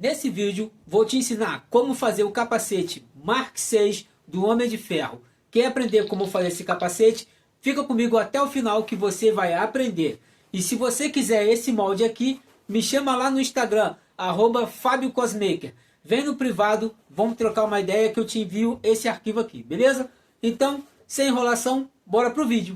Nesse vídeo vou te ensinar como fazer o capacete Mark 6 do Homem de Ferro. Quer aprender como fazer esse capacete? Fica comigo até o final que você vai aprender. E se você quiser esse molde aqui, me chama lá no Instagram, @FabioCosmaker. Vem no privado, vamos trocar uma ideia que eu te envio esse arquivo aqui, beleza? Então, sem enrolação, bora pro vídeo.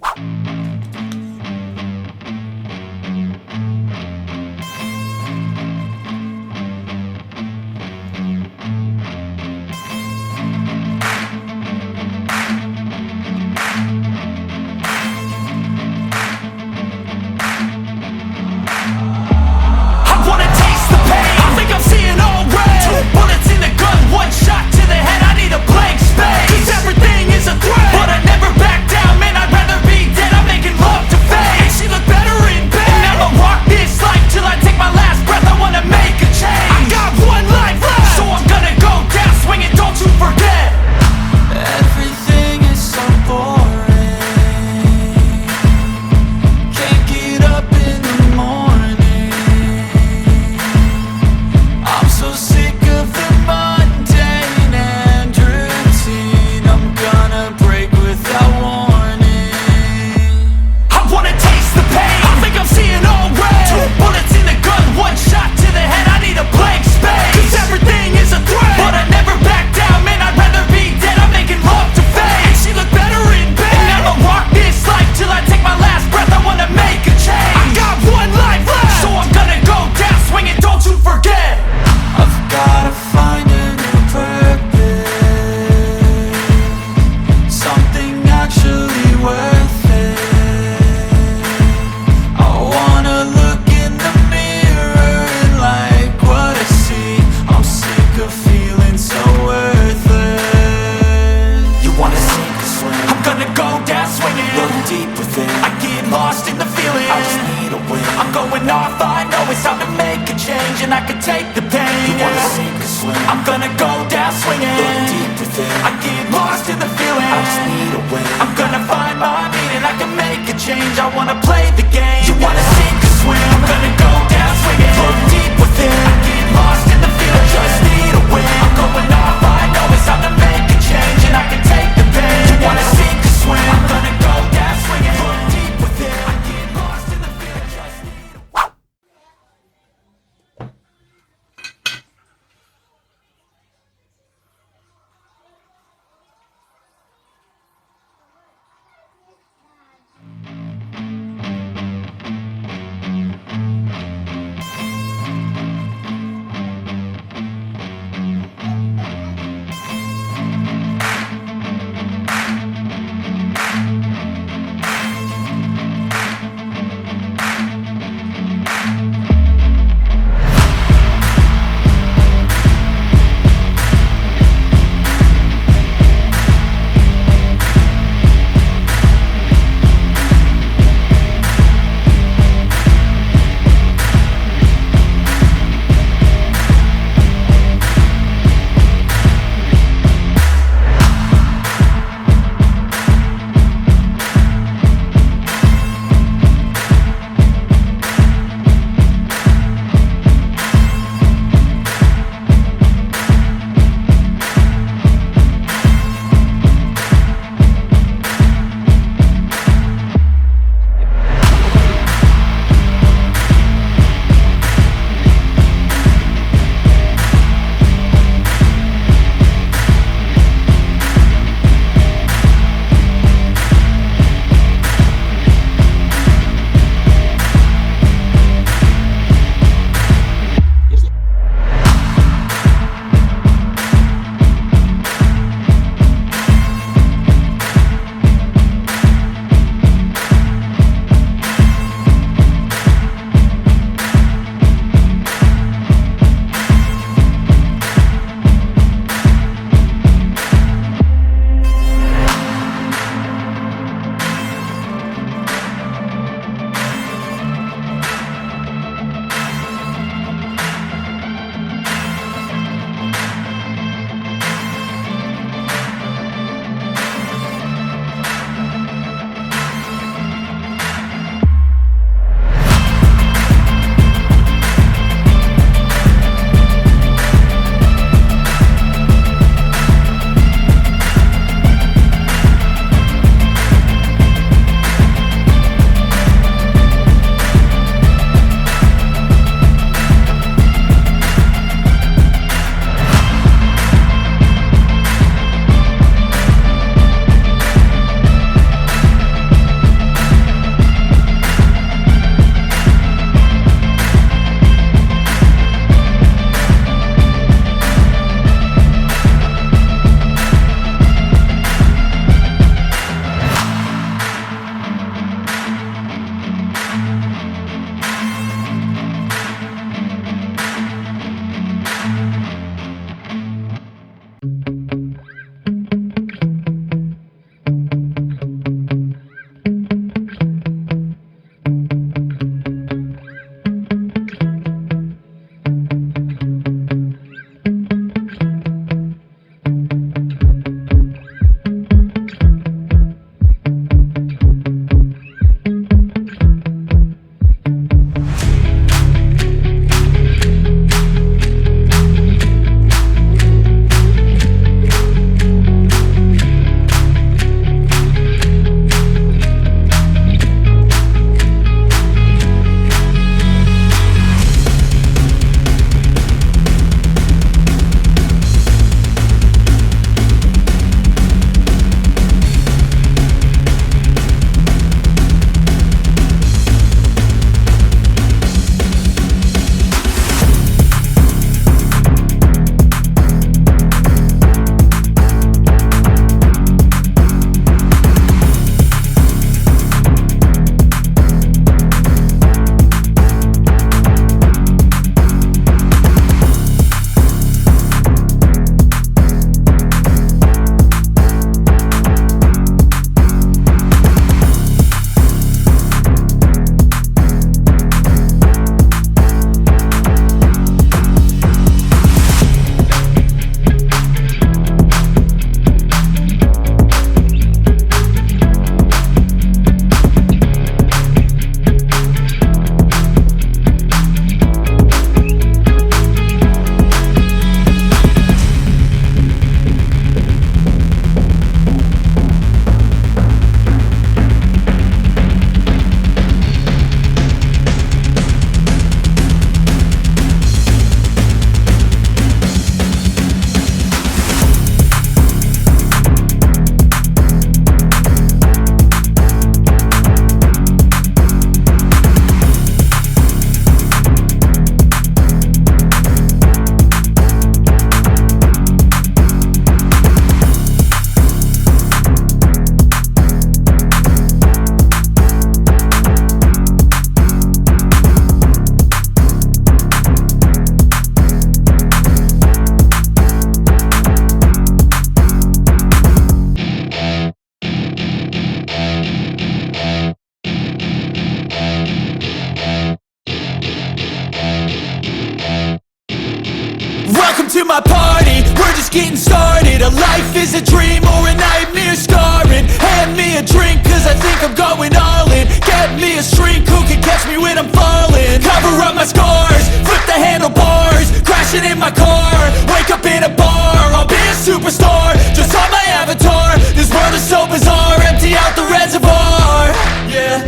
my party, we're just getting started. A life is a dream or a nightmare scarring. Hand me a drink cause I think I'm going all in. Get me a shrink who can catch me when I'm falling. Cover up my scars, flip the handlebars, crashing in my car, wake up in a bar. I'll be a superstar, just on my avatar. This world is so bizarre, empty out the reservoir. Yeah,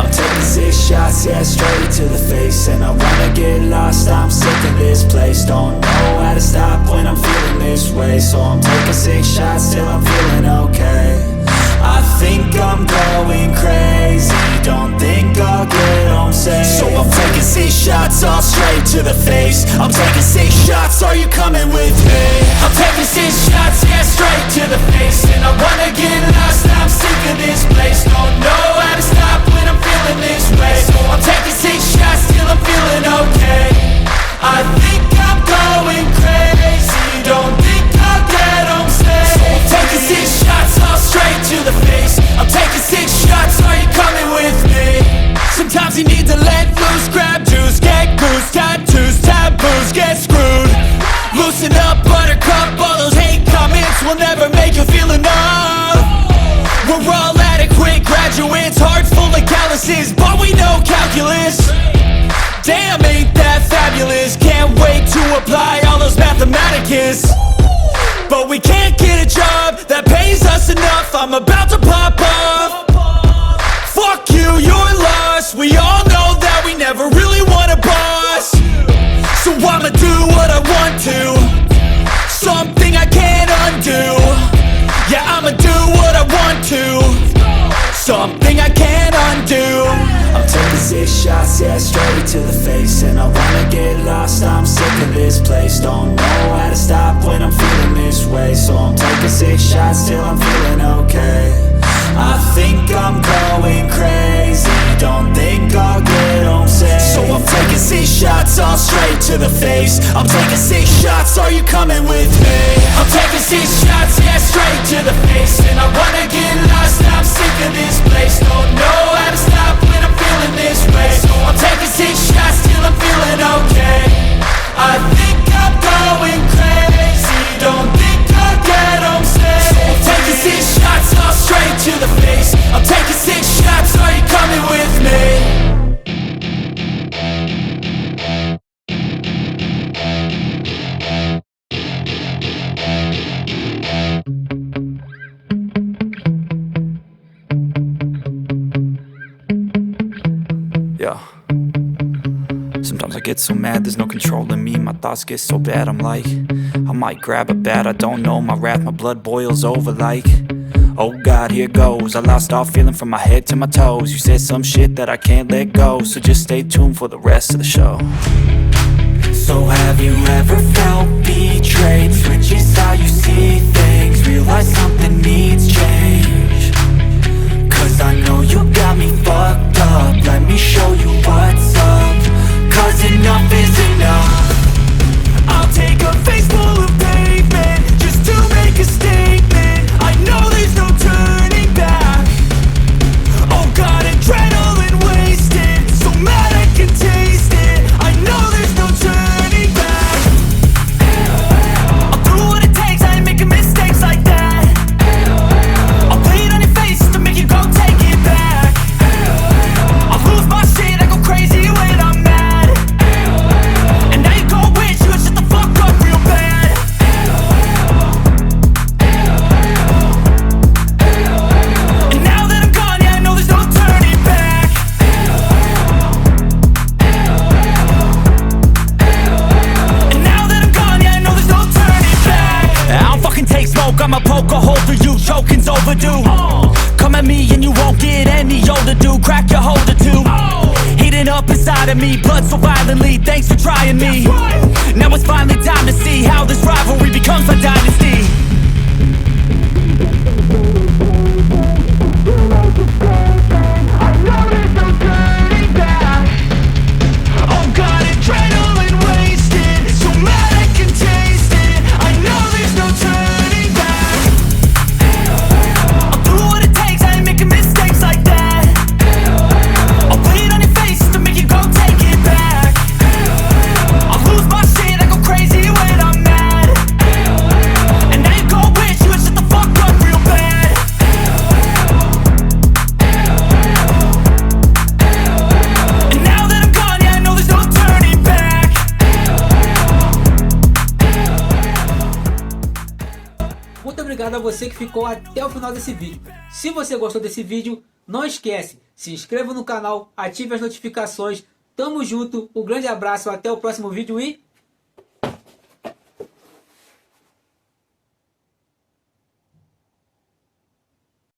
I'm taking 6 shots, yeah, straight to the face. And I wanna get lost, I'm sick of this place. Don't know how to stop when I'm feeling this way. So I'm taking 6 shots till I'm feeling okay. I think I'm going crazy, don't think I'll get home safe. So I'm taking 6 shots all straight to the face. I'm taking 6 shots, are you coming with me? I'm taking 6 shots, yeah, straight to the face. And I wanna get lost, I'm sick of this place. Don't know how to stop when I'm feeling this way. So I'm taking 6 shots till I'm feeling okay. I think I'm going crazy, don't think I'll get home safe. So I'm taking 6 shots all straight to the face. I'm taking 6 shots, are you coming with me? Sometimes you need to let loose, grab juice, get goose, tattoos, taboos, get screwed. Loosen up, buttercup, all those hate comments will never make you feel enough. We're all adequate graduates, heart full of calluses, but we know calculus. Damn, ain't that fabulous? Can't wait to apply all those mathematicus. But we can't get a job that pays us enough. I'm about to pop off. Fuck you, you're lost. We all know that we never really want a boss. So I'ma do what I want to, something I can't undo. Yeah, I'ma do what I want to, something I can't undo. I'm taking 6 shots, yeah, straight to the face. And I wanna get lost, I'm sick of this place. Don't know how to stop when I'm feeling this way. So I'm taking 6 shots till I'm feeling okay. I think I'm going crazy, don't think I'll get home safe. So I'm taking 6 shots all straight to the face. I'm taking 6 shots, are you coming with me? I'm taking 6 shots, yeah, straight to the face. And I wanna get lost, I'm sick of this place. Don't know how to stop when I'm feeling this way. So I'm taking 6 shots till I'm feeling okay. I think I'm going crazy, don't think I'll get home safe. So I'm taking 6 shots all straight to the face. I'm taking 6 shots, are you coming with me? Yeah. Sometimes I get so mad, there's no controlling me. My thoughts get so bad, I'm like, I might grab a bat, I don't know. My wrath, my blood boils over like, oh God, here goes. I lost all feeling from my head to my toes. You said some shit that I can't let go, so just stay tuned for the rest of the show. So have you ever felt betrayed? Switches how you see things, realize something needs change. Cause I know you got me fucked up, let me show you what's up. Cause enough is enough. I'll take a face full of pavement just to make a statement. I know there's no turning back. Oh God, adrenaline wasted, so mad I can taste it. I know there's no turning back. I'll do what it takes, I ain't making mistakes like that. I'll play it on your face to make you go take it back. I'll lose my shit, I go crazy when I'm mad. And now you go wish you would shut the fuck up real bad. And now that I'm gone, yeah, I know there's no turning back. And now that I'm gone, yeah, I know there's no turning back. I don't fucking take smoke, I'ma poke a hole through you, choking's overdue. Come at me and you won't get any older, dude. Crack your holder too. Heating up inside of me, blood so violently. Thanks for trying me. Now it's finally time to see how this rivalry becomes a dynasty. I know there's no turning back. Oh God, adrenaline wasted, so mad I can taste it. I know there's no turning back. I'll do what it takes, I ain't making mistakes like that. I'll play it on your face to make you go take it back. I'll lose my shit, I go crazy when muito obrigado a você que ficou até o final desse vídeo. Se você gostou desse vídeo, não esquece, se inscreva no canal, ative as notificações. Tamo junto, um grande abraço, até o próximo vídeo e